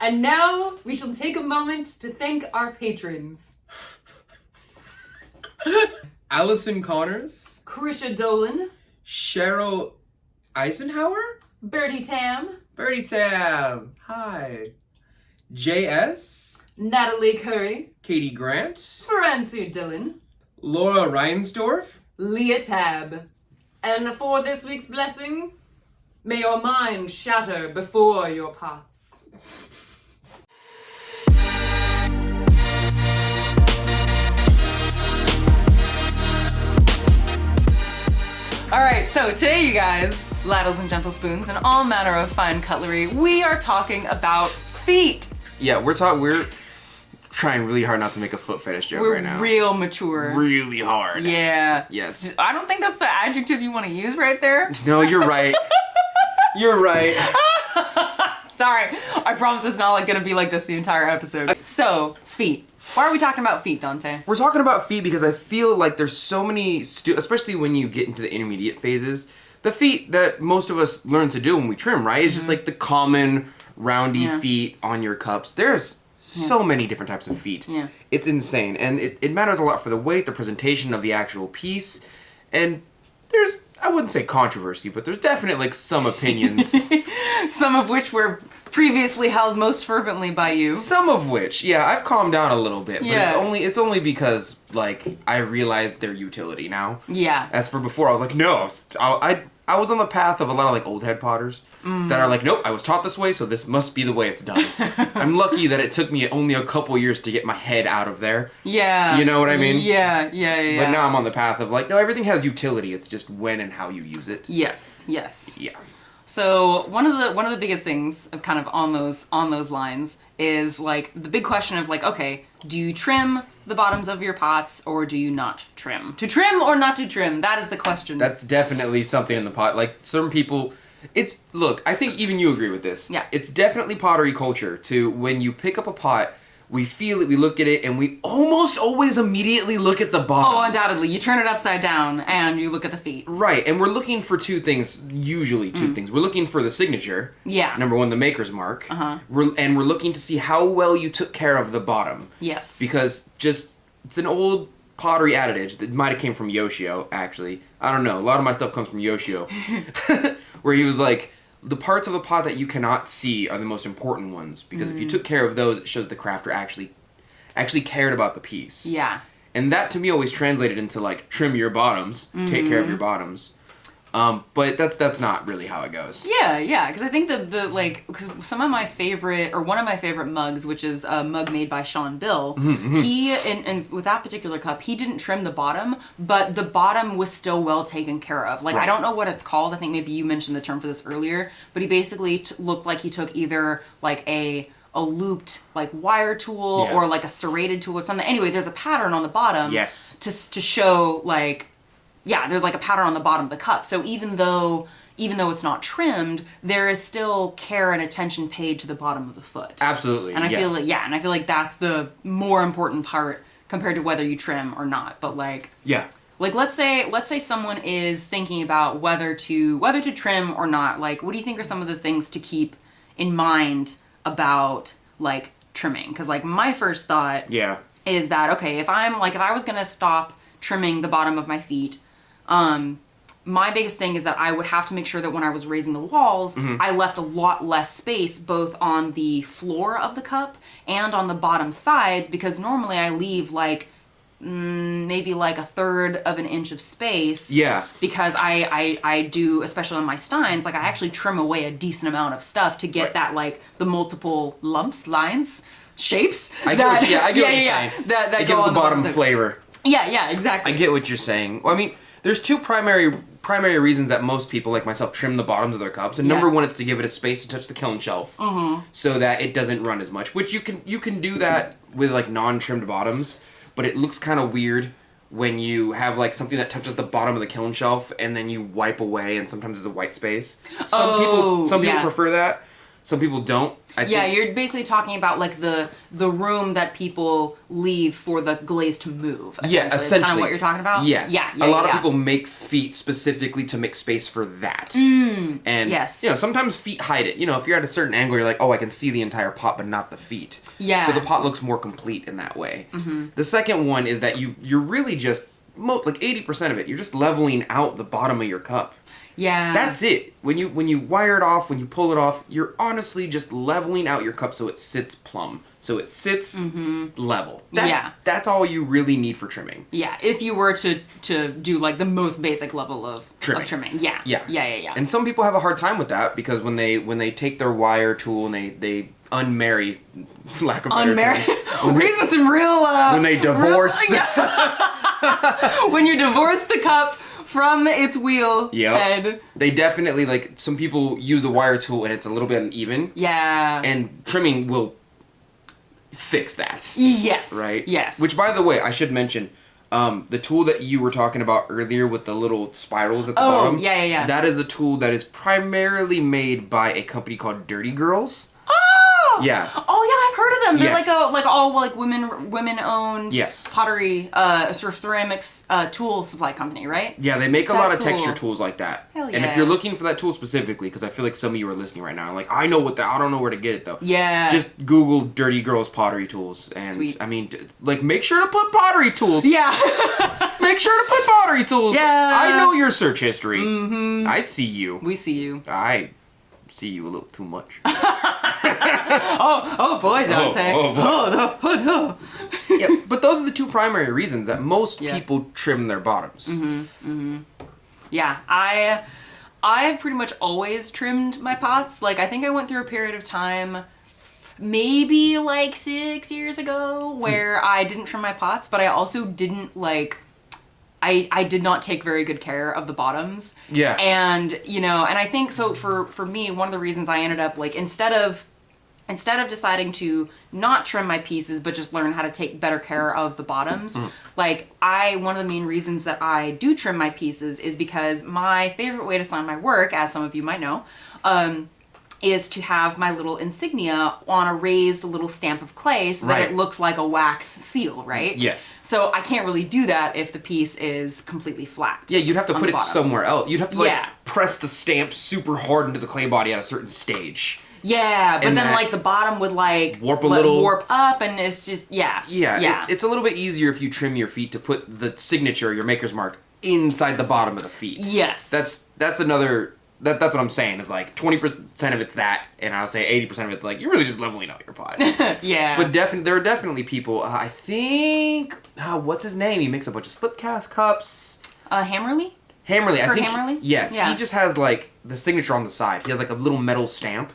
And now we shall take a moment to thank our patrons. Allison Connors. Krisha Dolan. Cheryl Eisenhower. Birdie Tam. Birdie Tam. Hi. JS. Natalie Curry. Katie Grant. Francie Dillon. Laura Reinsdorf. Leah Tab. And for this week's blessing, may your mind shatter before your pots. Alright, so today you guys, ladles and gentle spoons and all manner of fine cutlery, we are talking about feet. Yeah, we're trying really hard not to make a foot fetish joke right now. We're real mature. Really hard. Yeah. Yes. I don't think that's the adjective you want to use right there. No, you're right. You're right. Sorry. I promise it's not like gonna be like this the entire episode. So, feet. Why are we talking about feet, Dante? We're talking about feet because I feel like there's so many, especially when you get into the intermediate phases, the feet that most of us learn to do when we trim, right? It's just like the common roundy feet on your cups. There's so many different types of feet. Yeah. It's insane. And it matters a lot for the weight, the presentation of the actual piece. And there's, I wouldn't say controversy, but there's definitely like some opinions. Some of which were previously held most fervently by you. Some of which, yeah, I've calmed down a little bit. But Yeah. it's only because, like, I realized their utility now. Yeah. As for before, I was like, no, I was on the path of a lot of like old head potters that are like, nope, I was taught this way, so this must be the way it's done. I'm lucky that it took me only a couple years to get my head out of there. Yeah. You know what I mean? Yeah. But now I'm on the path of like, no, everything has utility. It's just when and how you use it. Yes. Yeah. So one of the biggest things of kind of on those lines is like the big question of like, okay, do you trim the bottoms of your pots or do you not trim? To trim or not to trim? That is the question. That's definitely something in the pot. Like some people, look, I think even you agree with this. Yeah. It's definitely pottery culture to when you pick up a pot, we feel it, we look at it, and we almost always immediately look at the bottom. Oh, undoubtedly. You turn it upside down and you look at the feet. Right, and we're looking for two things, usually two things. We're looking for the signature. Yeah. Number one, the maker's mark. Uh-huh. We're looking to see how well you took care of the bottom. Yes. Because it's an old pottery adage that might have came from Yoshio, actually. I don't know. A lot of my stuff comes from Yoshio. Where he was like, the parts of the pot that you cannot see are the most important ones. Because if you took care of those, it shows the crafter actually cared about the piece. Yeah. And that to me always translated into like, trim your bottoms, take care of your bottoms. But that's not really how it goes. Yeah, because I think because some of my favorite, or one of my favorite mugs, which is a mug made by Sean Bill, he, and with that particular cup, he didn't trim the bottom, but the bottom was still well taken care of. Like, Right. I don't know what it's called, I think maybe you mentioned the term for this earlier, but he basically looked like he took either like a looped like wire tool or like a serrated tool or something. Anyway, there's a pattern on the bottom. Yes. To show like, yeah, there's like a pattern on the bottom of the cup. So even though it's not trimmed, there is still care and attention paid to the bottom of the foot. Absolutely. And I feel like that's the more important part compared to whether you trim or not. But like, let's say someone is thinking about whether to trim or not. Like, what do you think are some of the things to keep in mind about like trimming? Because like my first thought is that, okay, if I was gonna stop trimming the bottom of my feet, my biggest thing is that I would have to make sure that when I was raising the walls, I left a lot less space both on the floor of the cup and on the bottom sides, because normally I leave like maybe like 1/3 of an inch of space. Yeah. Because I do, especially on my steins, like I actually trim away a decent amount of stuff to get that like the multiple lumps, lines, shapes. I get what you're saying. That it gives the bottom flavor. Yeah, exactly. I get what you're saying. Well, I mean, there's two primary reasons that most people like myself trim the bottoms of their cups. And number one, it's to give it a space to touch the kiln shelf, so that it doesn't run as much. Which you can do that with like non-trimmed bottoms, but it looks kind of weird when you have like something that touches the bottom of the kiln shelf and then you wipe away and sometimes there's a white space. Some people prefer that. Some people don't. You're basically talking about like the room that people leave for the glaze to move. Yeah, essentially. Is kind of what you're talking about? Yes. Yeah, a lot of people make feet specifically to make space for that. And, yes. Sometimes feet hide it. If you're at a certain angle, you're like, oh, I can see the entire pot, but not the feet. Yeah. So the pot looks more complete in that way. The second one is that you're really just, like 80% of it, you're just leveling out the bottom of your cup. Yeah. That's it. When you wire it off, when you pull it off, you're honestly just leveling out your cup so it sits plumb. So it sits level. That's all you really need for trimming. Yeah, if you were to do like the most basic level of trimming. Yeah. And some people have a hard time with that because when they take their wire tool and they unmarry, lack of better term. We're using some real when they divorce. When you divorce the cup from its wheel head. They definitely, like, some people use the wire tool and it's a little bit uneven. Yeah. And trimming will fix that. Yes. Right? Yes. Which, by the way, I should mention, the tool that you were talking about earlier with the little spirals at the bottom. Yeah. That is a tool that is primarily made by a company called Dirty Girls. Yeah. Oh yeah, I've heard of them. They're Yes. like all like women owned Yes. pottery ceramics tool supply company, right? Yeah, they make a lot of That's texture cool. tools like that. Hell And if yeah. you're looking for that tool specifically, because I feel like some of you are listening right now, like, I don't know where to get it though. Yeah. Just Google Dirty Girls pottery tools, and Sweet. I mean, like, make sure to put pottery tools. Yeah. Make sure to put pottery tools. Yeah. I know your search history. I see you. We see you. I see you a little too much. Oh boys, I would say. No. Yeah, but those are the two primary reasons that most people trim their bottoms. Yeah, I've pretty much always trimmed my pots. Like, I think I went through a period of time, maybe like 6 years ago, where I didn't trim my pots, but I also didn't like. I did not take very good care of the bottoms. Yeah. And, and I think so for me, one of the reasons I ended up like, instead of deciding to not trim my pieces, but just learn how to take better care of the bottoms, like one of the main reasons that I do trim my pieces is because my favorite way to sign my work, as some of you might know, is to have my little insignia on a raised little stamp of clay so that it looks like a wax seal, right? Yes. So I can't really do that if the piece is completely flat. Yeah, you'd have to put it somewhere else. You'd have to Yeah. press the stamp super hard into the clay body at a certain stage. Yeah, but And then that- like the bottom would like Warp a little. warp up, and it's just yeah. It's a little bit easier if you trim your feet to put the signature, your maker's mark, inside the bottom of the feet. Yes. That's another. That's what I'm saying. Is like 20% of it's that, and I'll say 80% of it's like you're really just leveling out your pot. Yeah. But there are definitely people. I think what's his name? He makes a bunch of slip cast cups. Hammerly? Hammerly, I Kurt think. Hammerly? Yes, Yeah. he just has like the signature on the side. He has like a little metal stamp.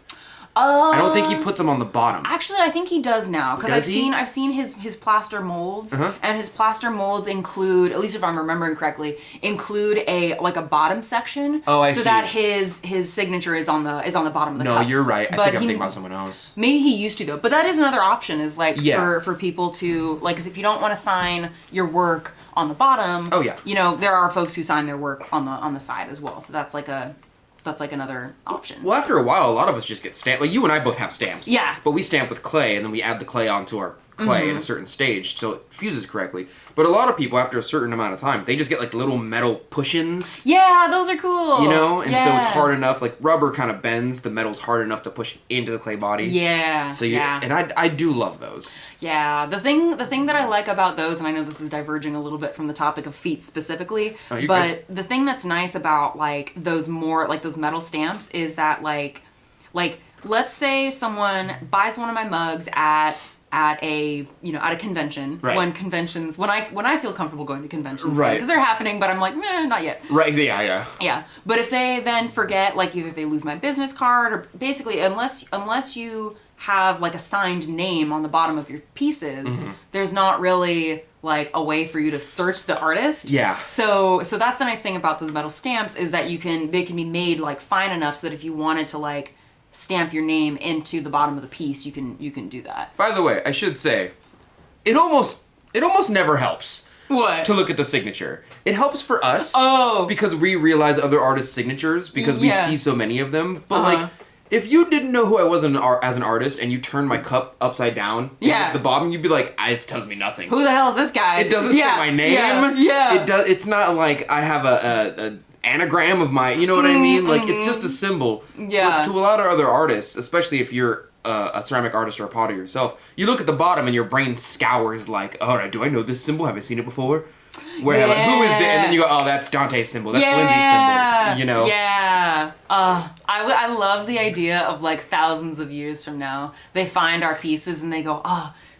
Oh. I don't think he puts them on the bottom. Actually, I think he does now, because Does he? I've seen his plaster molds, and his plaster molds include, at least if I'm remembering correctly, include a bottom section. Oh, I see. So that his signature is on the bottom of the cup. No, you're right. I But think I'm thinking about someone else. Maybe he used to though, but that is another option. Is like Yeah. for people to like, because if you don't want to sign your work on the bottom, Oh, yeah. there are folks who sign their work on the side as well. So that's like another option. Well, after a while, a lot of us just get stamped. Like, you and I both have stamps. Yeah. But we stamp with clay, and then we add the clay onto our clay in a certain stage, so it fuses correctly. But a lot of people, after a certain amount of time, they just get, like, little metal push-ins. Yeah, those are cool. And so it's Yeah. hard enough. Like, rubber kind of bends. The metal's hard enough to push into the clay body. Yeah. So yeah. And I do love those. Yeah, the thing that I like about those, and I know this is diverging a little bit from the topic of feet specifically, you're but the thing that's nice about like those metal stamps is that like let's say someone buys one of my mugs at a convention, Right. when I feel comfortable going to conventions, Right. because they're happening, but I'm like, not yet. Right, yeah. Yeah, but if they then forget, like either they lose my business card, or basically unless you have like a signed name on the bottom of your pieces, there's not really like a way for you to search the artist. Yeah. So that's the nice thing about those metal stamps, is that they can be made like fine enough so that if you wanted to like stamp your name into the bottom of the piece, you can do that. By the way, I should say, it almost never helps. What? To look at the signature. It helps for us. Oh. Because we realize other artists' signatures because we Yeah. see so many of them. But like, If you didn't know who I was as an artist and you turned my cup upside down at the bottom, you'd be like, this tells me nothing. Who the hell is this guy? It doesn't say my name. Yeah. It's not like I have a anagram of my, you know what I mean? Like, it's just a symbol. Yeah. But to a lot of other artists, especially if you're a ceramic artist or a potter yourself, you look at the bottom and your brain scours like, oh, do I know this symbol? Have I seen it before? Who is this? And then you go, oh, that's Donte's symbol. That's Lindsey's symbol. You know? Yeah. I love the idea of like thousands of years from now, they find our pieces and they go,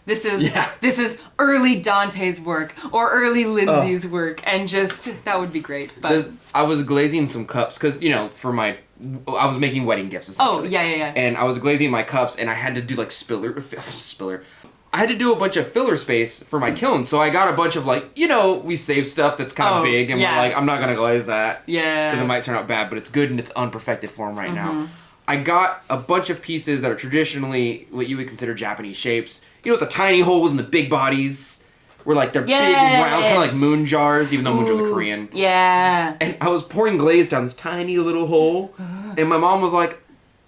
this is early Donte's work or early Lindsey's work, and just that would be great. But I was glazing some cups because I was making wedding gifts essentially. Oh yeah. And I was glazing my cups, and I had to do like spiller. I had to do a bunch of filler space for my kiln, so I got a bunch of we save stuff that's kind of big, and we're like, I'm not gonna glaze that, because it might turn out bad, but it's good in its unperfected form right now. I got a bunch of pieces that are traditionally what you would consider Japanese shapes. With the tiny holes and the big bodies, where like they're big, round, kind of like moon jars, even though moon jars are Korean. Yeah. And I was pouring glaze down this tiny little hole, and my mom was like,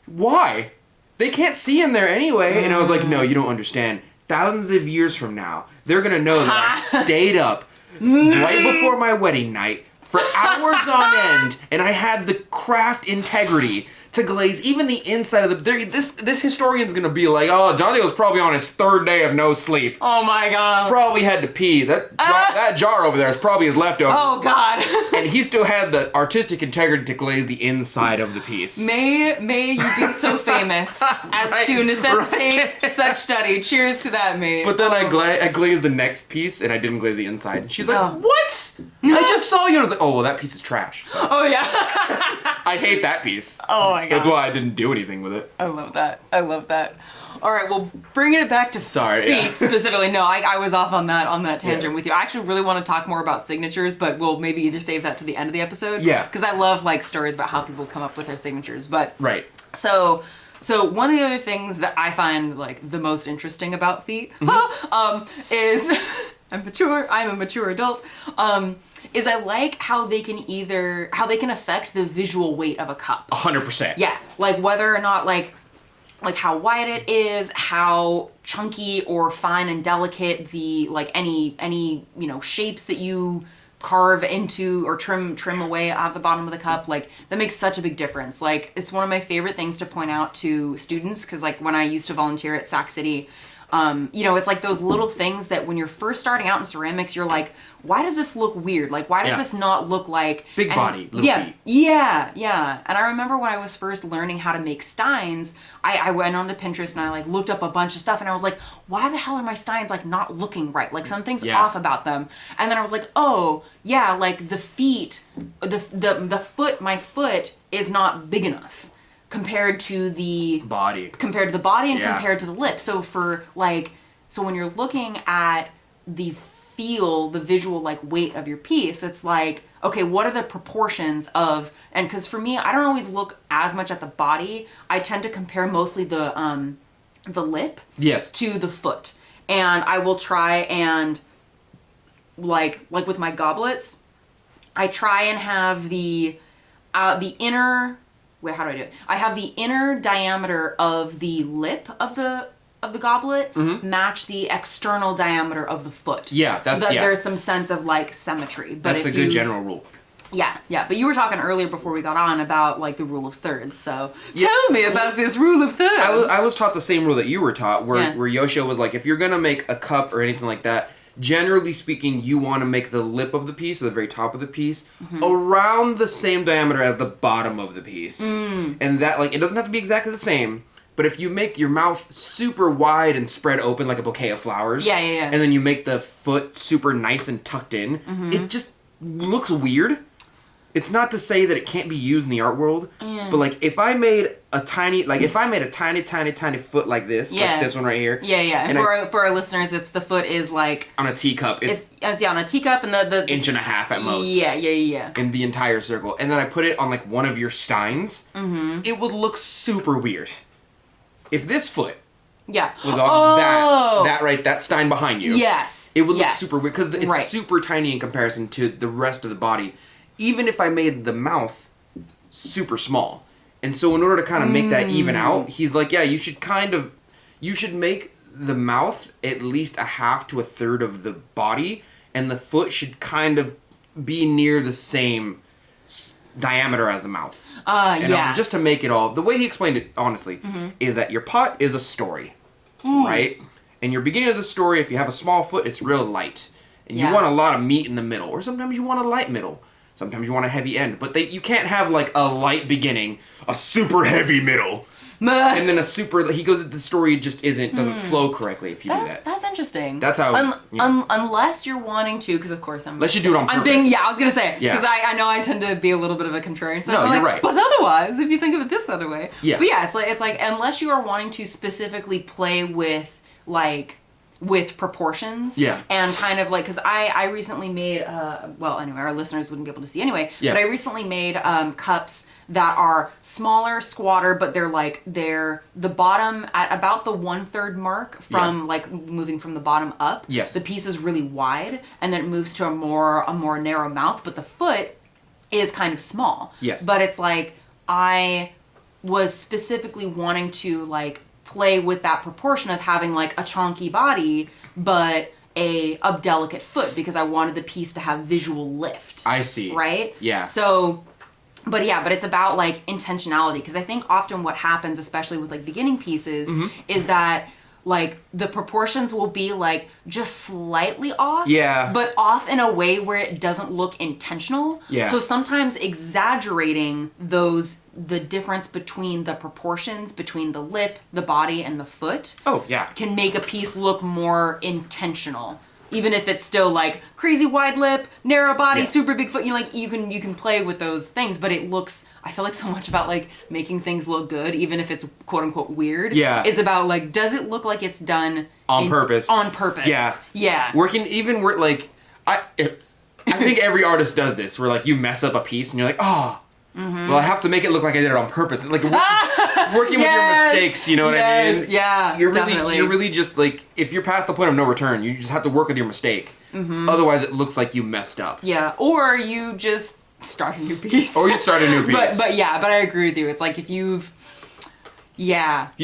"Why? They can't see in there anyway." And I was like, "No, you don't understand. Thousands of years from now, they're gonna know that I stayed up right before my wedding night for hours on end, and I had the craft integrity to glaze even the inside of the... This historian's gonna be like, oh, Donte was probably on his third day of no sleep. Oh my god. Probably had to pee. That jar over there is probably his leftovers. Oh god. And he still had the artistic integrity to glaze the inside of the piece. May you be so famous as to necessitate such study. Cheers to that, mate. But then I glazed the next piece, and I didn't glaze the inside. And she's like, what? I just saw you. And I was like, oh, well, that piece is trash. So. Oh, yeah. I hate that piece. Oh, my God. That's why I didn't do anything with it. I love that. All right, well, bringing it back to feet specifically. No, I was off on that tangent with you. I actually really want to talk more about signatures, but we'll maybe either save that to the end of the episode. Yeah. Because I love stories about how people come up with their signatures. But right. So one of the other things that I find the most interesting about feet is I'm a mature adult. Is I like how they can affect the visual weight of a cup. 100%. Yeah, whether or not how wide it is, how chunky or fine and delicate the any shapes that you carve into or trim away at the bottom of the cup, that makes such a big difference. It's one of my favorite things to point out to students, because when I used to volunteer at Sac City, it's those little things that when you're first starting out in ceramics, you're like, why does this look weird? Why does this not look like... Big body, little feet. Yeah. And I remember when I was first learning how to make steins, I went onto Pinterest and I looked up a bunch of stuff, and I was like, why the hell are my steins not looking right? Something's off about them. And then I was like, oh, yeah, the feet, my foot is not big enough compared to the body and compared to the lip. So so when you're looking at the visual weight of your piece, it's okay, what are the proportions of, and because for me, I don't always look as much at the body. I tend to compare mostly the lip to the foot. And I will try and with my goblets, I try and have the inner... Wait, how do I do it? I have the inner diameter of the lip of the goblet match the external diameter of the foot. Yeah, so that there's some sense of symmetry. But that's a good general rule. Yeah. But you were talking earlier before we got on about the rule of thirds. So tell me about this rule of thirds. I was taught the same rule that you were taught, where Yoshio was if you're gonna make a cup or anything like that, generally speaking, you want to make the lip of the piece, or the very top of the piece, around the same diameter as the bottom of the piece. And that, it doesn't have to be exactly the same, but if you make your mouth super wide and spread open like a bouquet of flowers, and then you make the foot super nice and tucked in, it just looks weird. It's not to say that it can't be used in the art world, but if I made a tiny, tiny foot like this, like this one right here. And for our listeners, the foot is on a teacup. It's on a teacup, and the inch and a half at most. Yeah. In the entire circle, and then I put it on one of your steins. It would look super weird if this foot. Was on that stein behind you. Yes. It would look super weird because it's super tiny in comparison to the rest of the body. Even if I made the mouth super small, And so in order to kind of make that even out, he's like, yeah, you should make the mouth at least a half to a third of the body, and the foot should kind of be near the same diameter as the mouth. Just to make it all, the way he explained it, honestly, is that your pot is a story, right? And your beginning of the story, if you have a small foot, it's real light. And you want a lot of meat in the middle. Or sometimes you want a light middle. Sometimes you want a heavy end. But you can't have like a light beginning, a super heavy middle, and then a super... He goes, the story just doesn't flow correctly if you do that. That's interesting. That's how... Unless you're wanting to, because of course unless you do it on purpose. I was going to say, because I know I tend to be a little bit of a contrarian. So no, you're right. But otherwise, if you think of it this other way. Yeah. But yeah, it's like unless you are wanting to specifically play with proportions. Yeah. And kind of like, because I recently made, anyway, our listeners wouldn't be able to see anyway, but I recently made cups that are smaller, squatter, but they're the bottom at about the 1/3 mark from like moving from the bottom up. Yes. The piece is really wide, and then it moves to a more narrow mouth, but the foot is kind of small. Yes. But it's like, I was specifically wanting to like play with that proportion of having like a chonky body, but a delicate foot, because I wanted the piece to have visual lift. I see. Right? Yeah. So, but it's about like intentionality, because I think often what happens, especially with like beginning pieces, is that like the proportions will be like just slightly off, but off in a way where it doesn't look intentional. Yeah. So sometimes exaggerating the difference between the proportions between the lip, the body, and the foot can make a piece look more intentional. Even if it's still like crazy wide lip, narrow body, super big foot, you can play with those things, but it looks, I feel like so much about like making things look good, even if it's quote unquote weird. Yeah. Is about like, does it look like it's done on purpose? On purpose. Yeah. Yeah. I think every artist does this, where like you mess up a piece and you're like, well, I have to make it look like I did it on purpose. Like working with your mistakes, you know what I mean? Yeah, you're definitely. You're really just like, if you're past the point of no return, you just have to work with your mistake. Otherwise, it looks like you messed up. Yeah, or you just start a new piece. Or you start a new piece. But I agree with you. It's like if you've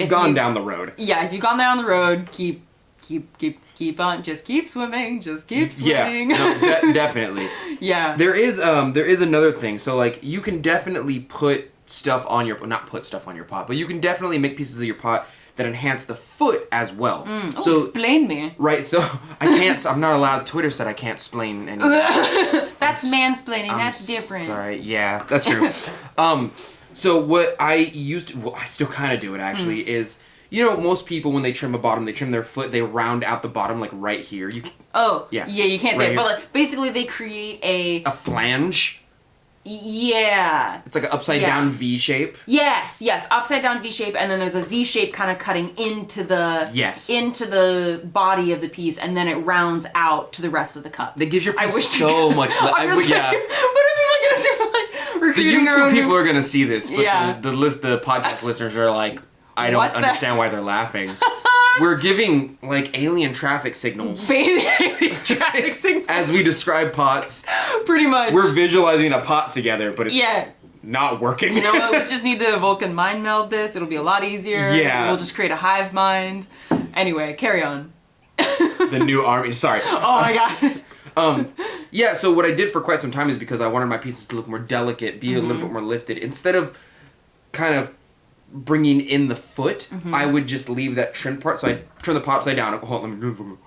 gone down the road. Yeah, if you've gone down the road, keep on, just keep swimming, Yeah, no, definitely. Yeah. There is another thing. So like, you can definitely put stuff on your, not put stuff on your pot, but you can definitely make pieces of your pot that enhance the foot as well. So explain me. Right, so I'm not allowed, Twitter said I can't explain anything. That's mansplaining, that's different. Sorry, yeah, that's true. So what I I still kind of do it actually, is, most people when they trim a bottom, they trim their foot, they round out the bottom like right here. You can't say it, but like basically they create a flange. Yeah. It's like an upside down V shape. Yes, upside down V shape, and then there's a V shape kind of cutting into the body of the piece, and then it rounds out to the rest of the cup. That gives your piece so much. What are people gonna do? Like, the YouTube people are gonna see this, but the podcast listeners are like, I don't understand why they're laughing. We're giving like alien traffic signals. Alien traffic signals. As we describe pots. Pretty much. We're visualizing a pot together, but it's not working. You know what? We just need to Vulcan mind meld this. It'll be a lot easier. Yeah. We'll just create a hive mind. Anyway, carry on. The new army. Sorry. Oh my god. So what I did for quite some time is, because I wanted my pieces to look more delicate, be a little bit more lifted, instead of kind of bringing in the foot, I would just leave that trimmed part. So I turn the pot upside down. Hold on,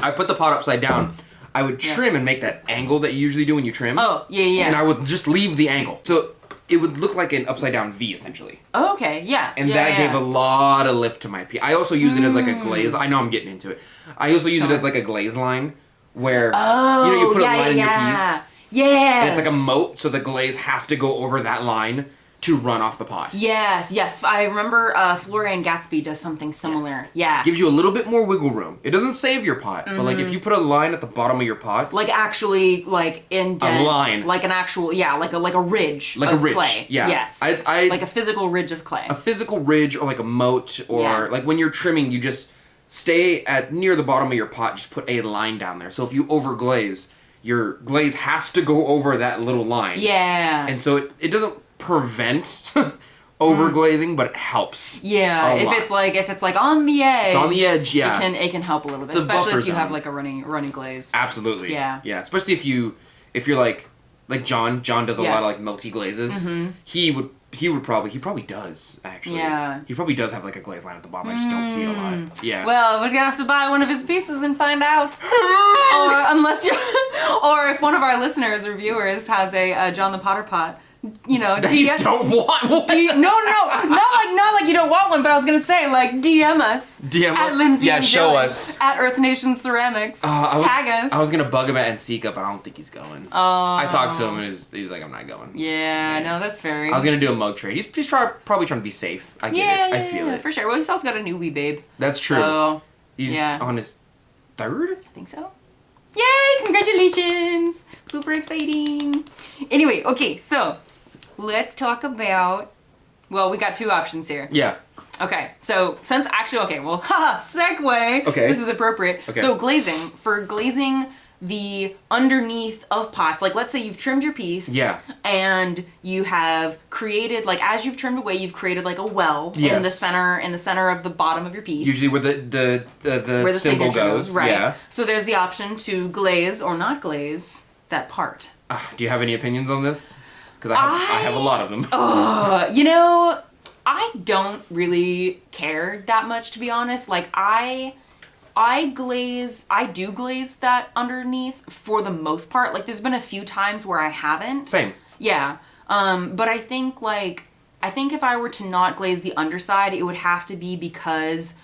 I put the pot upside down. I would trim and make that angle that you usually do when you trim. Oh, yeah. And I would just leave the angle. So it would look like an upside down V, essentially. Oh, okay, yeah. And that gave a lot of lift to my piece. I also use it as like a glaze. I know I'm getting into it. I also use it as like a glaze line, where you put a line in your piece. Yeah. And it's like a moat, so the glaze has to go over that line to run off the pot. Yes. I remember Florian Gatsby does something similar. Yeah. Gives you a little bit more wiggle room. It doesn't save your pot, but like if you put a line at the bottom of your pots, like actually like indent, a line, like an actual like a ridge, like of a ridge, clay. Yeah. Yes. I like a physical ridge of clay. A physical ridge, or like a moat, or like when you're trimming, you just stay at near the bottom of your pot. Just put a line down there. So if you overglaze, your glaze has to go over that little line. Yeah. And so it doesn't prevent over glazing, but it helps. Yeah, if it's like on the edge. It's on the edge, yeah. It can help a little bit, especially if you have like a runny glaze. Absolutely. Yeah. Yeah, especially if you're like John does a lot of like melty glazes. He probably does actually. Yeah. He probably does have like a glaze line at the bottom. I just don't see it a lot. Yeah. Well, we're gonna have to buy one of his pieces and find out. or if one of our listeners or viewers has a John the Potter pot, you know, you don't want one. Not like you don't want one, but I was gonna say like DM us at Lindsey and show Dillon, us at Earth Nation Ceramics. Tag us. I was gonna bug him at Antica, but I don't think he's going. I talked to him and he's like, I'm not going. Yeah, no, that's fair. I was gonna do a mug trade. He's probably trying to be safe. I get it. I feel it for sure. Well, he's also got a new wee babe. That's true. So, he's on his third. I think so. Yay! Congratulations! Super exciting. Anyway, okay, so. Let's talk about, well, we got two options here. Yeah. Okay, so segue. Okay. This is appropriate. Okay. So for glazing the underneath of pots, like let's say you've trimmed your piece. Yeah. And you have created, like as you've trimmed away, you've created like a well in the center of the bottom of your piece. Usually where the symbol goes. Right. Yeah. So there's the option to glaze or not glaze that part. Do you have any opinions on this? Because I have a lot of them. You know, I don't really care that much, to be honest. Like, I do glaze that underneath for the most part. Like, there's been a few times where I haven't. Same. Yeah. But I think if I were to not glaze the underside, it would have to be because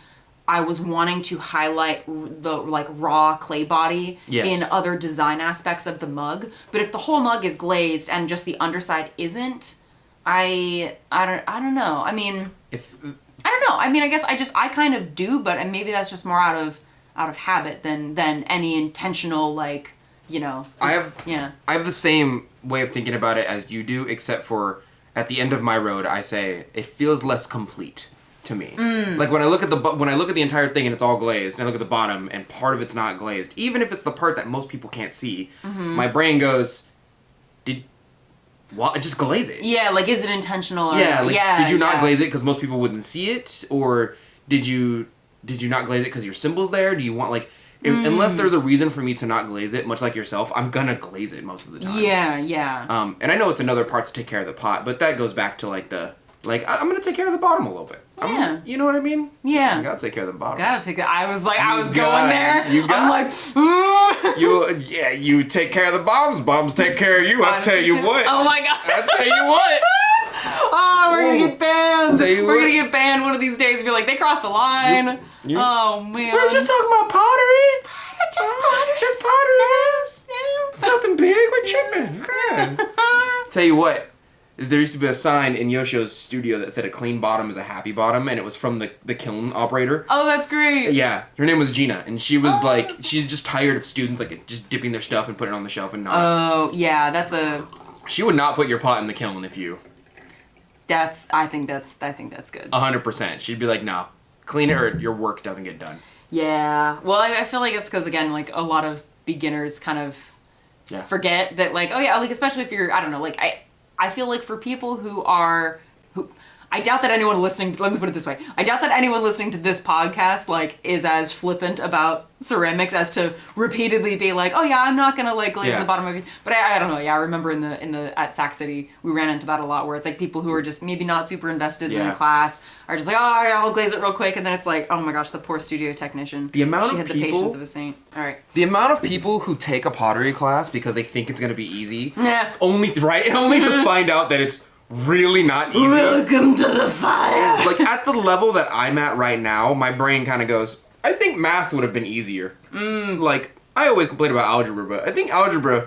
I was wanting to highlight the like raw clay body in other design aspects of the mug. But if the whole mug is glazed and just the underside isn't, I don't know. I mean, I don't know. I mean, I guess I kind of do, but maybe that's just more out of habit than any intentional like, you know. I have the same way of thinking about it as you do, except for at the end of my road, I say it feels less complete. To me, like when I look at the entire thing and it's all glazed, and I look at the bottom and part of it's not glazed, even if it's the part that most people can't see, my brain goes, just glaze it. Yeah, like is it intentional? Or did you not glaze it because most people wouldn't see it, or did you not glaze it because your symbol's there? Do you want like unless there's a reason for me to not glaze it, much like yourself, I'm gonna glaze it most of the time. Yeah. And I know it's another part to take care of the pot, but that goes back to like I'm gonna take care of the bottom a little bit. You know what I mean? Yeah. You gotta take care of the bottom. I was going there. You take care of the bottoms. Bottoms take care of you. I'll tell you what. Oh my god. I'll tell you what. Oh, we're gonna get banned. We're gonna get banned one of these days and be like, they crossed the line. Oh man. We were just talking about pottery. Just pottery. Yeah. It's nothing big. We're tripping. Okay. Tell you what. There used to be a sign in Yoshio's studio that said a clean bottom is a happy bottom, and it was from the kiln operator. Oh, that's great. Yeah. Her name was Gina, and she was like, she's just tired of students like just dipping their stuff and putting it on the shelf and not. Oh, yeah, She would not put your pot in the kiln if you. I think that's good. 100%. She'd be like, no, clean it or your work doesn't get done. Yeah. Well, I feel like it's because, again, like a lot of beginners kind of forget that, like, oh yeah, like especially if you're, I don't know, like I feel like for people who I doubt that anyone listening, let me put it this way, I doubt that anyone listening to this podcast, like, is as flippant about ceramics as to repeatedly be like, oh yeah, I'm not gonna, like, glaze the bottom of it. But I don't know, I remember at Sac City, we ran into that a lot, where it's like people who are just maybe not super invested in the class are just like, oh, I'll glaze it real quick, and then it's like, oh my gosh, the poor studio technician. She had the patience of a saint. All right. The amount of people who take a pottery class because they think it's gonna be easy, only to find out that it's really not easy. Welcome to the fire. Like, at the level that I'm at right now, my brain kind of goes, I think math would have been easier. Like, I always complain about algebra, but I think algebra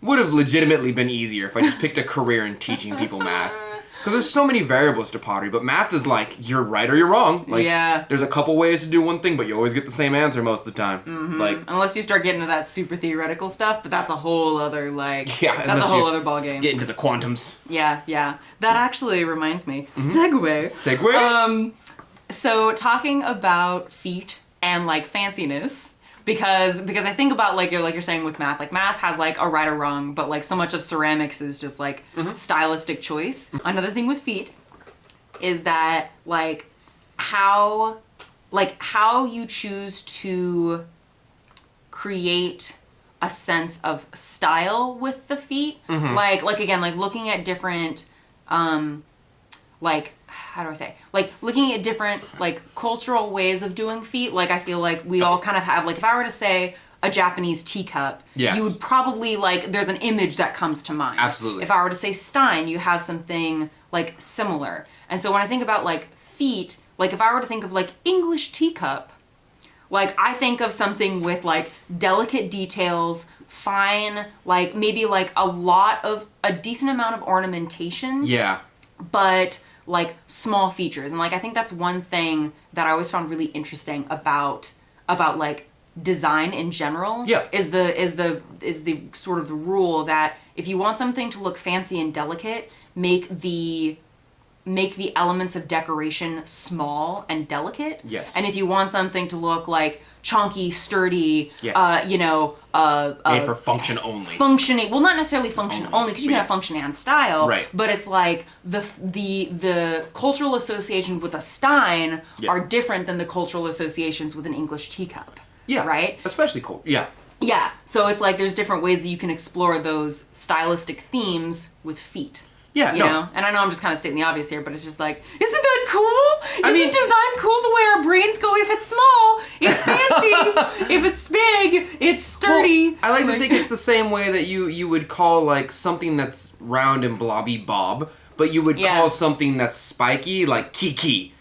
would have legitimately been easier if I just picked a career in teaching people math. Because there's so many variables to pottery, but math is like, you're right or you're wrong. Like, there's a couple ways to do one thing, but you always get the same answer most of the time. Like, unless you start getting into that super theoretical stuff, but that's a whole other, like, that's a whole other ballgame. Get into the quantums. Yeah. That actually reminds me. Segue? So, talking about feet and, like, fanciness, because I think about like you're saying with math, like math has like a right or wrong, but like so much of ceramics is just like stylistic choice. Another thing with feet is that like how you choose to create a sense of style with the feet. Like again, like looking at different like how do I say? Like looking at different like cultural ways of doing feet. Like I feel like we all kind of have like if I were to say a Japanese teacup, you would probably like there's an image that comes to mind. Absolutely. If I were to say Stein, you have something like similar. And so when I think about like feet, like if I were to think of like English teacup, like I think of something with like delicate details, fine, like maybe like a decent amount of ornamentation. Yeah. But like small features. And like I think that's one thing that I always found really interesting about like design in general. Yeah. Is the sort of the rule that if you want something to look fancy and delicate, make the elements of decoration small and delicate. Yes. And if you want something to look like chunky, sturdy, yes. Made for function only. Functioning, well, not necessarily function only, because you can have function and style. Right. But it's like the cultural associations with a Stein are different than the cultural associations with an English teacup. Yeah. Right? Especially cool. Yeah. Yeah. So it's like there's different ways that you can explore those stylistic themes with feet. Yeah, you know? And I know I'm just kind of stating the obvious here, but it's just like, isn't that cool? Isn't design cool the way our brains go? If it's small, it's fancy. If it's big, it's sturdy. Well, I like to think it's the same way that you would call like something that's round and blobby bob, but you would call something that's spiky like kiki.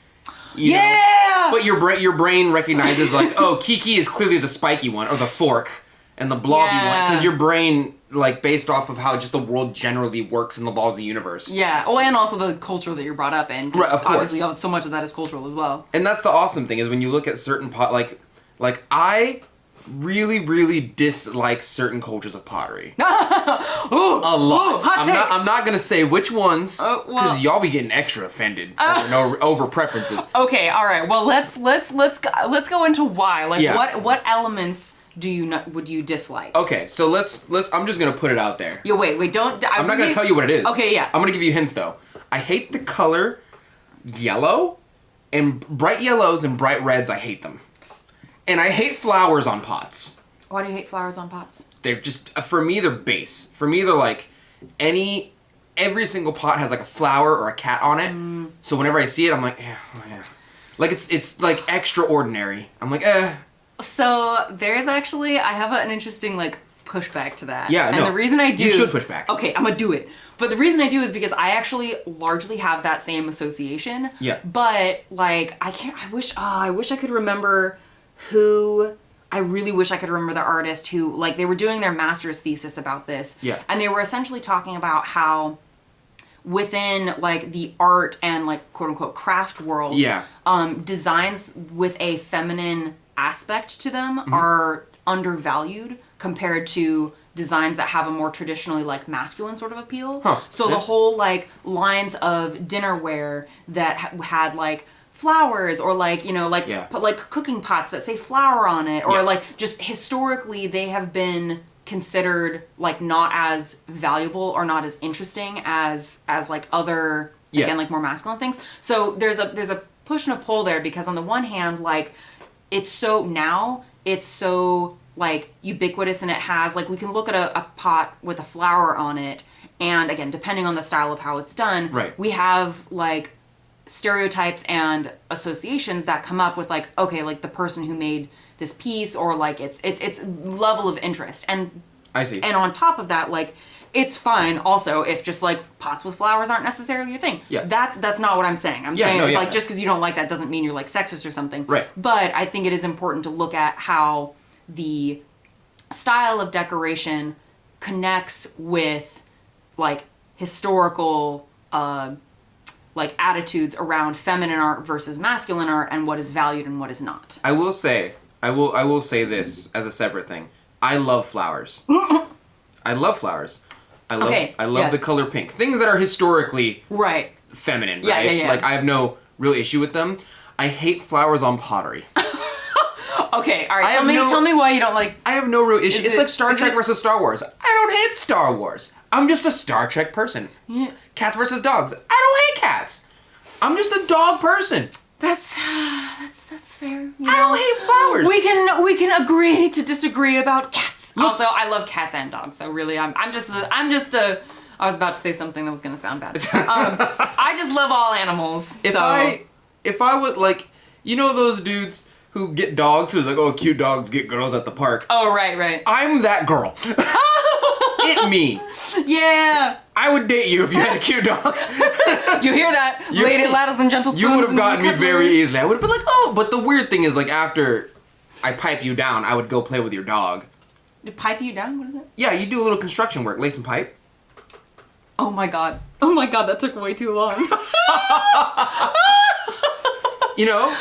You know? But your brain recognizes like, oh, kiki is clearly the spiky one, or the fork, and the blobby one, because your brain, like, based off of how just the world generally works in the laws of the universe. Yeah. Well, and also the culture that you're brought up in. Right, of course. Obviously, so much of that is cultural as well. And that's the awesome thing, is when you look at certain like I really, really dislike certain cultures of pottery. Ooh, a lot. Ooh, hot take. I'm not gonna say which ones, because y'all be getting extra offended over preferences. Okay, all right. Well, let's go into why. Like, what elements would you dislike? Okay, so let's I'm just gonna put it out there. Yo, wait, don't. I'm not gonna tell you what it is. Okay, yeah. I'm gonna give you hints though. I hate the color yellow, and bright yellows and bright reds. I hate them, and I hate flowers on pots. Why do you hate flowers on pots? They're just, for me, they're base. For me, they're like every single pot has like a flower or a cat on it. So whenever I see it, I'm like, yeah. Like it's like extraordinary. I'm like, eh. So there's actually, I have an interesting like pushback to that. Yeah, and the reason I do, you should push back. Okay, I'm gonna do it. But the reason I do is because I actually largely have that same association. Yeah. But like I wish I could remember who. I really wish I could remember the artist who, like, they were doing their master's thesis about this. Yeah. And they were essentially talking about how within, like, the art and, like, quote-unquote craft world, designs with a feminine aspect to them are undervalued compared to designs that have a more traditionally, like, masculine sort of appeal. Huh. So the whole, like, lines of dinnerware that had, like, flowers, or like, you know, like put like cooking pots that say flower on it, or like just historically they have been considered like not as valuable or not as interesting as like other again like more masculine things. So there's a push and a pull there, because on the one hand, like it's so like ubiquitous, and it has like, we can look at a pot with a flower on it, and again, depending on the style of how it's done, we have like stereotypes and associations that come up with like, okay, like the person who made this piece, or like its level of interest. And I see. And on top of that, like, it's fine also if just like pots with flowers aren't necessarily your thing. Yeah. That's not what I'm saying. I'm saying like just because you don't like that doesn't mean you're like sexist or something. Right. But I think it is important to look at how the style of decoration connects with like historical like attitudes around feminine art versus masculine art, and what is valued and what is not. I will say this as a separate thing. I love flowers. I love flowers. I love the color pink. Things that are historically feminine, right? Yeah. Like, I have no real issue with them. I hate flowers on pottery. Okay, all right. Tell me why you don't like. I have no real issue. It's like Star Trek versus Star Wars. I don't hate Star Wars. I'm just a Star Trek person. Yeah. Cats versus dogs. I don't hate cats. I'm just a dog person. That's fair. I don't hate flowers. We can agree to disagree about cats. Look, also, I love cats and dogs. So really, I'm just a. I was about to say something that was gonna sound bad. I just love all animals. If I would like, you know those dudes who get dogs who's like, oh, cute dogs get girls at the park. Oh, right. I'm that girl. It me. Yeah. I would date you if you had a cute dog. You hear that, ladies and gentlemen? You would have gotten me very easily. I would have been like, oh, but the weird thing is, like, after I pipe you down, I would go play with your dog. To pipe you down? What is it? Yeah, you do a little construction work, lay some pipe. Oh my god, that took way too long. You know?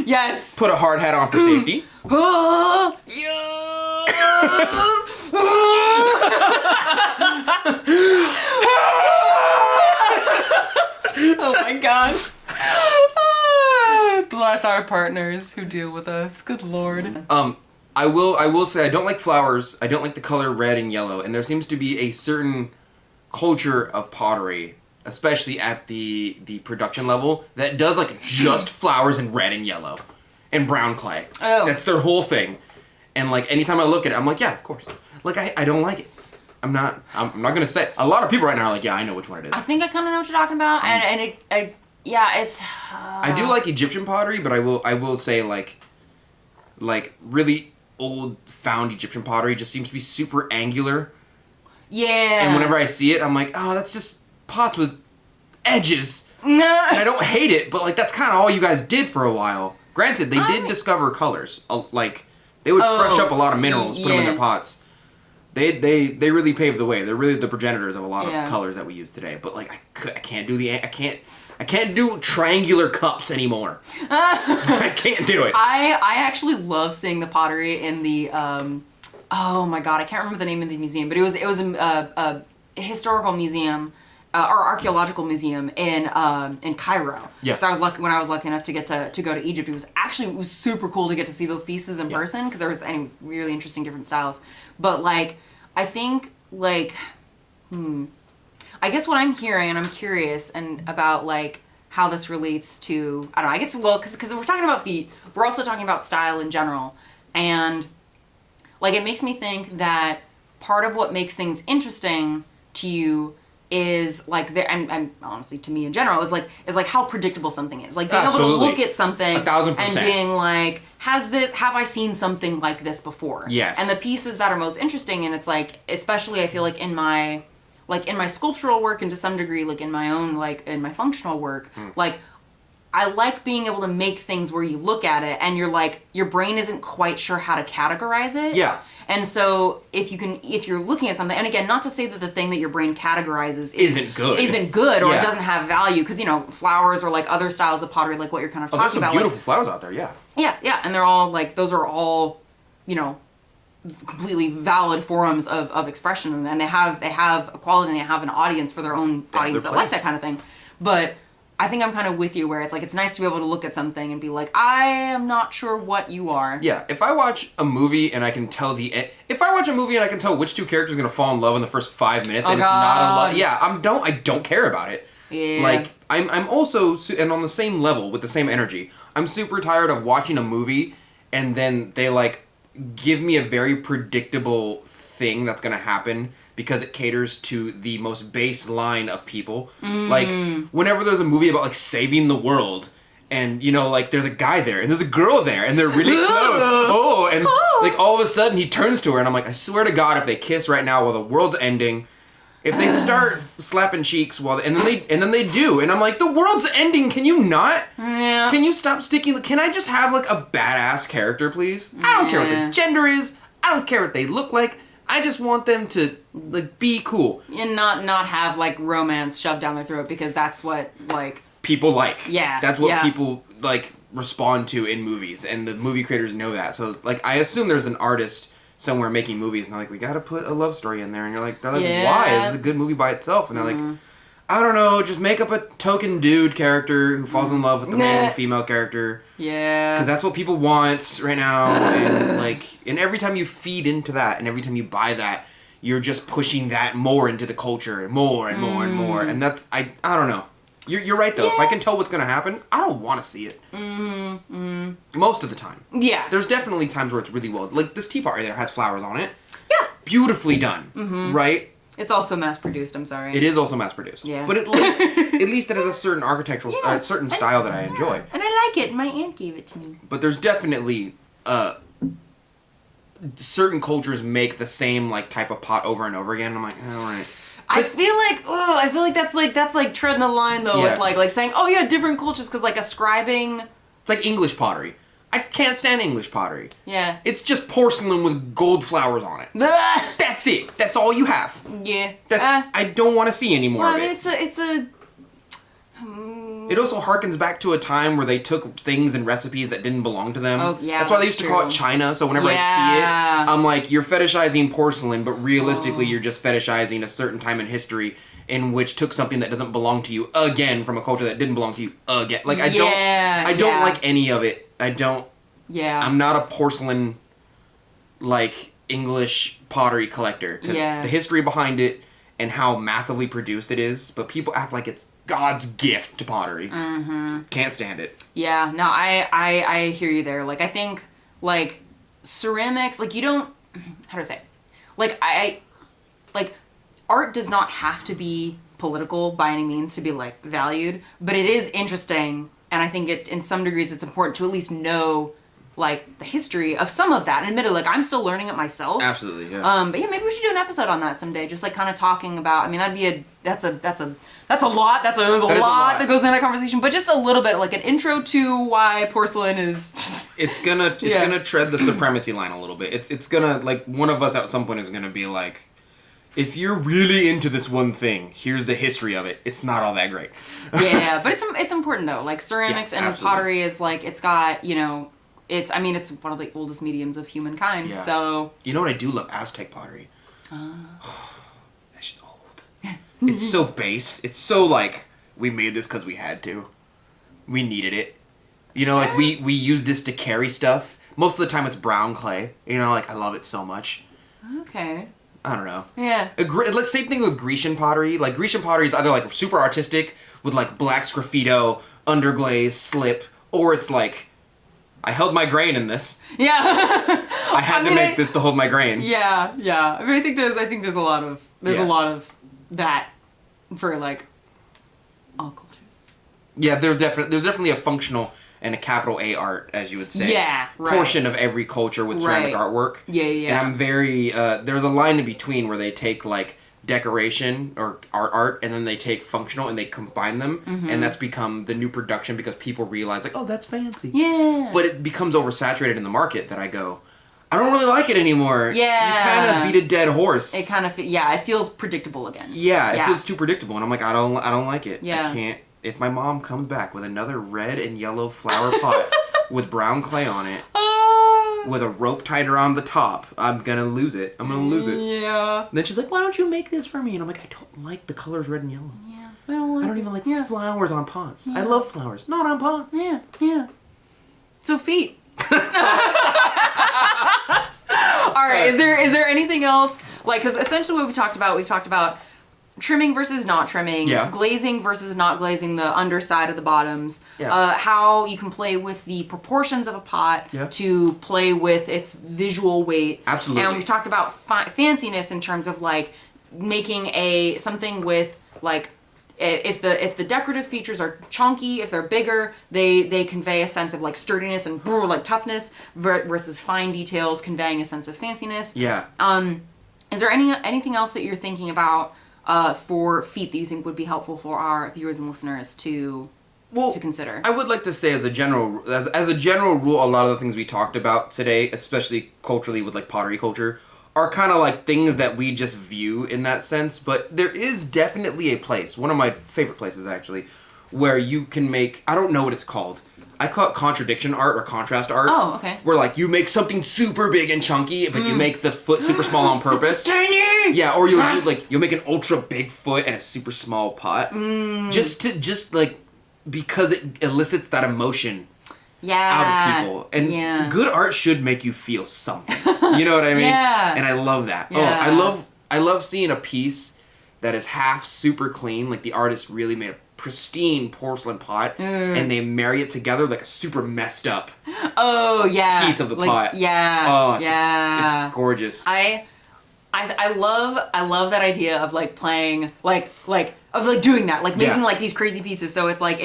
Yes. Put a hard hat on for safety. Yes. Oh my god. Bless our partners who deal with us. Good lord. I will say I don't like flowers. I don't like the color red and yellow, and there seems to be a certain culture of pottery, especially at the production level, that does like just flowers in red and yellow and brown clay. Oh. That's their whole thing. And like anytime I look at it, I'm like, yeah, of course. Like I don't like it. I'm not gonna say. A lot of people right now are like, yeah, I know which one it is. I think I kind of know what you're talking about, it's. I do like Egyptian pottery, but I will say like really old found Egyptian pottery just seems to be super angular. Yeah. And whenever I see it, I'm like, oh, that's just pots with edges. No. And I don't hate it, but like that's kind of all you guys did for a while. Granted, they did discover colors. Like they would crush up a lot of minerals, put them in their pots. They really paved the way. They're really the progenitors of a lot of colors that we use today. But like I can't do triangular cups anymore. I can't do it. I actually love seeing the pottery in the oh my god, I can't remember the name of the museum, but it was a historical museum or archaeological museum in Cairo. Yes. So when I was lucky enough to get to go to Egypt, it was super cool to get to see those pieces in person because there was really interesting different styles. But like I think like I guess what I'm hearing, and I'm curious and about like how this relates to, I don't know, I guess, well, because we're talking about feet, we're also talking about style in general. And like it makes me think that part of what makes things interesting to you is like and honestly to me in general is like how predictable something is. Like being able to look at something 1,000%. and being like, have I seen something like this before? Yes. And the pieces that are most interesting, and it's like, especially I feel like in my sculptural work and to some degree like in my own like in my functional work, like I like being able to make things where you look at it and you're like, your brain isn't quite sure how to categorize it. Yeah. And so if you're looking at something, and again, not to say that the thing that your brain categorizes isn't good or it doesn't have value, because flowers or like other styles of pottery, like what you're kind of talking about. There's some beautiful flowers out there, yeah. Yeah, and they're all like, those are all, completely valid forms of expression, and they have a quality and they have an audience for their own audience that likes that kind of thing. But I think I'm kind of with you where it's like, it's nice to be able to look at something and be like, I am not sure what you are. Yeah, if I watch a movie and I can tell which two characters are going to fall in love in the first 5 minutes and it's not a love, yeah, I don't care about it. Yeah. Like, I'm also, and on the same level, with the same energy, I'm super tired of watching a movie and then they like give me a very predictable thing that's going to happen because it caters to the most base line of people. Like, whenever there's a movie about, like, saving the world, and, like, there's a guy there, and there's a girl there, and they're really close. Like, all of a sudden, he turns to her, and I'm like, I swear to God, if they kiss right now while the world's ending, if they start slapping cheeks and then they do, and I'm like, the world's ending, can you not? Yeah. Can you stop sticking, can I just have, like, a badass character, please? I don't care what the gender is, I don't care what they look like, I just want them to like be cool and not have like romance shoved down their throat, because that's what like people like. Yeah, that's what people like respond to in movies, and the movie creators know that. So like I assume there's an artist somewhere making movies, and they're like, we got to put a love story in there, and you're like, why? This is a good movie by itself, and they're like, I don't know, just make up a token dude character who falls in love with the main female character. Yeah. Because that's what people want right now. And every time you feed into that, and every time you buy that, you're just pushing that more into the culture, more and more and more. And that's, I don't know. You're right, though. Yeah. If I can tell what's going to happen, I don't want to see it. Most of the time. Yeah. There's definitely times where it's really well. Like, this teapot right there has flowers on it. Yeah. Beautifully done. Right? It's also mass-produced, I'm sorry. It is also mass-produced. Yeah. But at least it has a certain architectural, certain style that I enjoy. And I like it. My aunt gave it to me. But there's definitely... certain cultures make the same like type of pot over and over again. I'm like, all right. I feel like that's like treading the line though, with like saying, oh yeah, different cultures, because like ascribing. It's like English pottery. I can't stand English pottery. Yeah. It's just porcelain with gold flowers on it. That's it. That's all you have. Yeah. I don't want to see any more of it. It's a. It also harkens back to a time where they took things and recipes that didn't belong to them. Oh, yeah. That's why they used to call it China, so whenever I see it, I'm like, you're fetishizing porcelain, but realistically you're just fetishizing a certain time in history in which took something that doesn't belong to you again from a culture that didn't belong to you again. Like, I don't like any of it. I don't... Yeah. I'm not a porcelain, like, English pottery collector. Because the history behind it and how massively produced it is, but people act like it's God's gift to pottery. Can't stand it. Yeah, no, I hear you there. Like, I think, like, ceramics, like, you don't, how do I say it? Like, art does not have to be political by any means to be, like, valued, but it is interesting, and I think in some degrees it's important to at least know, like, the history of some of that. And admittedly, like, I'm still learning it myself. Absolutely, yeah. But yeah, maybe we should do an episode on that someday, just, like, kind of talking about, I mean, that's a lot. There's a lot that goes into that conversation, but just a little bit, like an intro to why porcelain is. It's gonna tread the supremacy line a little bit. It's gonna, like, one of us at some point is gonna be like, if you're really into this one thing, here's the history of it. It's not all that great. Yeah, but it's important though. Like ceramics and pottery is like, it's got, you know, it's one of the oldest mediums of humankind. Yeah. So you know what I do love? Aztec pottery. It's so based. It's so like, we made this because we had to. We needed it. You know, like we use this to carry stuff. Most of the time it's brown clay. You know, like I love it so much. Okay. I don't know. Yeah. Same thing with Grecian pottery. Like Grecian pottery is either like super artistic with like black sgraffito, underglaze, slip, or it's like, I held my grain in this. Yeah. I had to make this to hold my grain. Yeah, yeah. I mean, I think there's a lot of that for like all cultures. Yeah, there's definitely a functional and a capital A art, as you would say. Yeah, right. Portion of every culture with ceramic artwork. Yeah, yeah. And I'm very there's a line in between where they take like decoration or art and then they take functional and they combine them, and that's become the new production because people realize like, oh, that's fancy. Yeah. But it becomes oversaturated in the market that I go, I don't really like it anymore. Yeah. You kind of beat a dead horse. It kind of, it feels predictable again. Yeah, it feels too predictable, and I'm like, I don't like it. Yeah. I can't. If my mom comes back with another red and yellow flower pot with brown clay on it, with a rope tied around the top, I'm gonna lose it. Yeah. And then she's like, why don't you make this for me? And I'm like, I don't like the colors red and yellow. Yeah. I don't even like flowers on pots. Yeah. I love flowers, not on pots. Yeah, yeah. So feet. All right. Is there anything else, like, because essentially what we've talked about trimming versus not trimming, glazing versus not glazing the underside of the bottoms, how you can play with the proportions of a pot to play with its visual weight. Absolutely. And we've talked about fanciness in terms of like making something with like, if the decorative features are chunky, if they're bigger, they convey a sense of like sturdiness and like toughness versus fine details conveying a sense of fanciness. Yeah. Is there anything else that you're thinking about for feet that you think would be helpful for our viewers and listeners to consider? I would like to say as a general rule, a lot of the things we talked about today, especially culturally with like pottery culture, are kind of like things that we just view in that sense, but there is definitely a place, one of my favorite places actually, where you can make, I don't know what it's called. I call it contradiction art or contrast art. Oh, okay. Where like you make something super big and chunky, but you make the foot super small on purpose. Tiny! Yeah, or you'll make an ultra big foot and a super small pot. Just like because it elicits that emotion out of people. And good art should make you feel something. You know what I mean? Yeah. And I love that. Yeah. Oh, I love seeing a piece that is half super clean, like the artist really made a pristine porcelain pot, and they marry it together like a super messed up piece of the pot. Yeah. Oh, it's gorgeous. I love that idea of like playing of doing that, like making like these crazy pieces. So it's like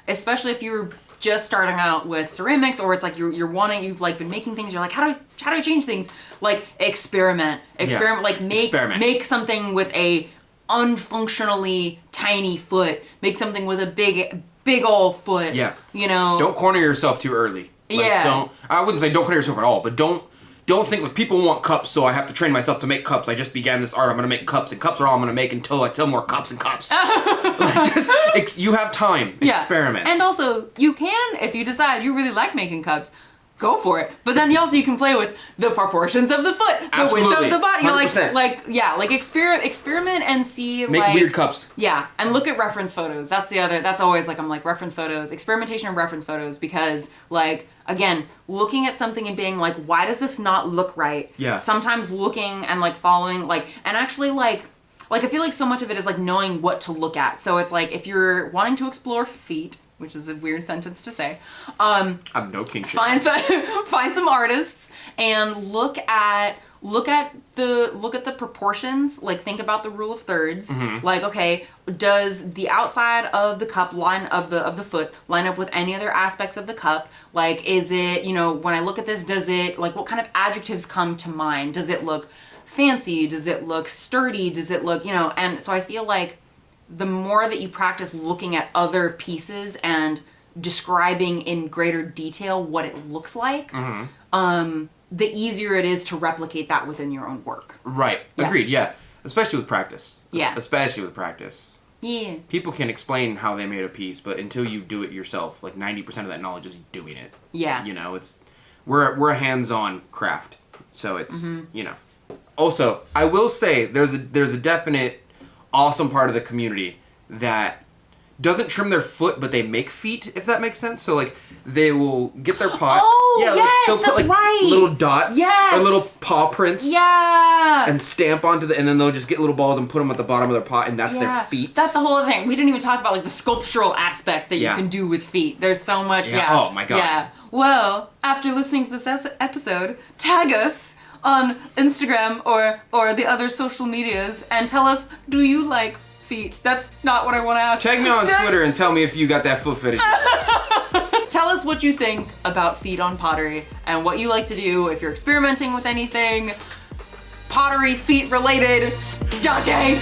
especially if you're just starting out with ceramics, or it's like you've like been making things, you're like, how do I change things? Like experiment, like make something with a unfunctionally tiny foot, make something with a big old foot. Yeah. You know, don't corner yourself too early. Like, I wouldn't say don't corner yourself at all, but don't think like people want cups, so I have to train myself to make cups. I just began this art. I'm gonna make cups, and cups are all I'm gonna make until I sell more cups and cups. Like, you have time. Experiment. And also, you can, if you decide you really like making cups, go for it. But then you can play with the proportions of the foot, the width of the body. 100%. Experiment and see. Make weird cups. Yeah, and look at reference photos. That's always like, I'm like, reference photos, experimentation and reference photos, because like, again, looking at something and being like, why does this not look right? Yeah. Sometimes looking and like following, like, and actually like I feel like so much of it is like knowing what to look at. So it's like, if you're wanting to explore feet, which is a weird sentence to say, I'm no king shit. Find some artists and look at the proportions. Like, think about the rule of thirds. Mm-hmm. Like, okay, does the outside of the cup of the foot line up with any other aspects of the cup? Like, is it, when I look at this, does it, like, what kind of adjectives come to mind? Does it look fancy? Does it look sturdy? Does it look, and so I feel like the more that you practice looking at other pieces and describing in greater detail what it looks like, the easier it is to replicate that within your own work. Right. Yeah. Agreed. Yeah. Especially with practice. Yeah. Especially with practice. Yeah. People can explain how they made a piece, but until you do it yourself, like 90% of that knowledge is doing it. Yeah. We're a hands-on craft, so it's Also, I will say there's a definite awesome part of the community that doesn't trim their foot, but they make feet, if that makes sense. So like they will get their pot. Oh, yeah, yes, they'll put like right. little dots or little paw prints. Yeah. And stamp onto and then they'll just get little balls and put them at the bottom of their pot, and that's their feet. That's the whole thing. We didn't even talk about like the sculptural aspect that you can do with feet. There's so much. Yeah. Oh my god. Yeah. Well, after listening to this episode, tag us on Instagram or the other social medias and tell us, do you like feet? That's not what I want to ask. Tag me on Twitter and tell me if you got that foot fetish. Tell us what you think about feet on pottery and what you like to do if you're experimenting with anything pottery feet related. Donte!